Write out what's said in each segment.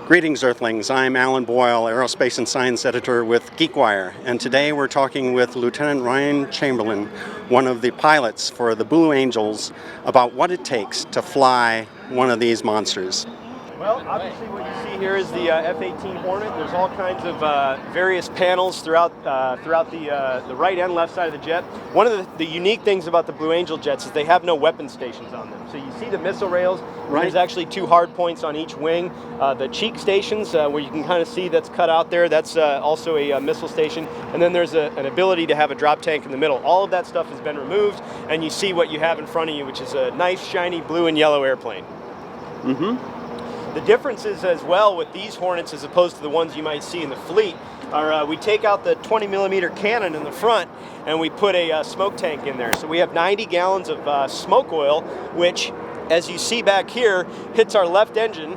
Greetings, Earthlings. I'm Alan Boyle, Aerospace and Science Editor with GeekWire, and today we're talking with Lieutenant Ryan Chamberlain, one of the pilots for the Blue Angels, about what it takes to fly one of these monsters. Well, obviously what you see here is the F-18 Hornet. There's all kinds of various panels throughout the right and left side of the jet. One of the unique things about the Blue Angel jets is they have no weapon stations on them. So you see the missile rails. Right. There's actually two hard points on each wing. The cheek stations, where you can kind of see that's cut out there, that's also a missile station. And then there's an ability to have a drop tank in the middle. All of that stuff has been removed, and you see what you have in front of you, which is a nice, shiny blue and yellow airplane. Mm-hmm. The differences as well with these Hornets as opposed to the ones you might see in the fleet are we take out the 20mm cannon in the front and we put a smoke tank in there. So we have 90 gallons of smoke oil, which, as you see back here, hits our left engine.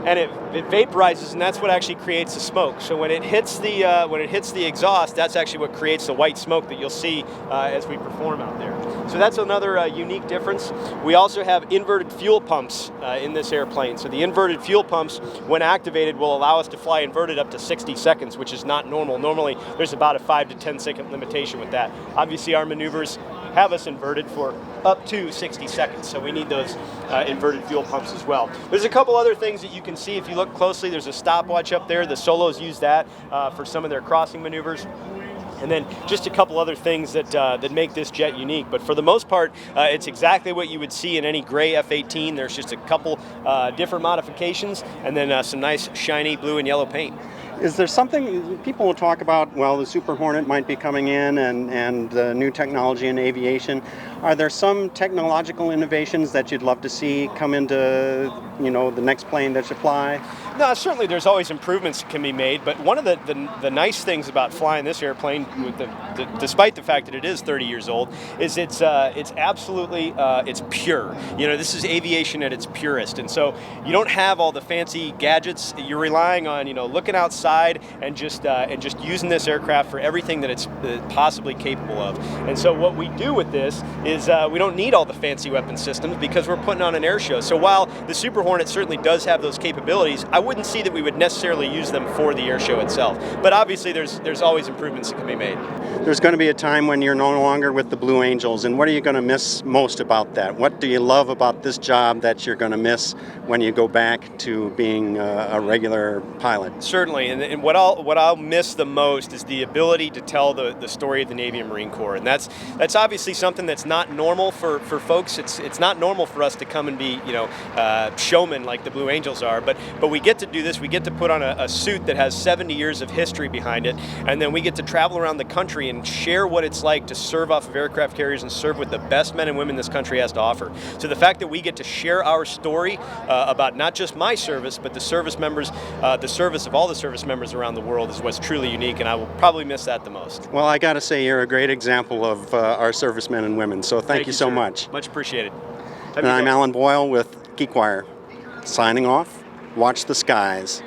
And it vaporizes, and that's what actually creates the smoke. So when it hits the exhaust, that's actually what creates the white smoke that you'll see as we perform out there. So that's another unique difference. We also have inverted fuel pumps in this airplane. So the inverted fuel pumps, when activated, will allow us to fly inverted up to 60 seconds, which is not normal. Normally, there's about a 5 to 10 second limitation with that. Obviously, our maneuvers have us inverted for up to 60 seconds, so we need those inverted fuel pumps as well. There's a couple other things that you can see if you look closely. There's a stopwatch up there. The Solos use that for some of their crossing maneuvers. And then just a couple other things that make this jet unique. But for the most part, it's exactly what you would see in any gray F-18. There's just a couple different modifications, and then some nice shiny blue and yellow paint. Is there something, people will talk about, well, the Super Hornet might be coming in and new technology in aviation. Are there some technological innovations that you'd love to see come into, the next plane that you fly? No, certainly there's always improvements that can be made, but one of the nice things about flying this airplane, despite the fact that it is 30 years old, is it's absolutely it's pure. This is aviation at its purest, and so you don't have all the fancy gadgets. You're relying on looking outside and just using this aircraft for everything that it's possibly capable of. And so what we do with this is we don't need all the fancy weapon systems because we're putting on an air show. So while the Super Hornet certainly does have those capabilities, I wouldn't see that we would necessarily use them for the air show itself. But obviously there's always improvements that can be made. There's going to be a time when you're no longer with the Blue Angels, and what are you going to miss most about that? What do you love about this job that you're going to miss when you go back to being a regular pilot? Certainly, and what I'll miss the most is the ability to tell the story of the Navy and Marine Corps, and that's obviously something that's not normal for folks. It's not normal for us to come and be showmen like the Blue Angels are, but we get to do this. We get to put on a suit that has 70 years of history behind it, and then we get to travel around the country and share what it's like to serve off of aircraft carriers and serve with the best men and women this country has to offer. So the fact that we get to share our story about not just my service, but the service members, the service of all the service members around the world is what's truly unique, and I will probably miss that the most. Well, I got to say you're a great example of our servicemen and women, so thank you so much. Much appreciated. And I'm Alan Boyle with GeekWire, signing off. Watch the skies.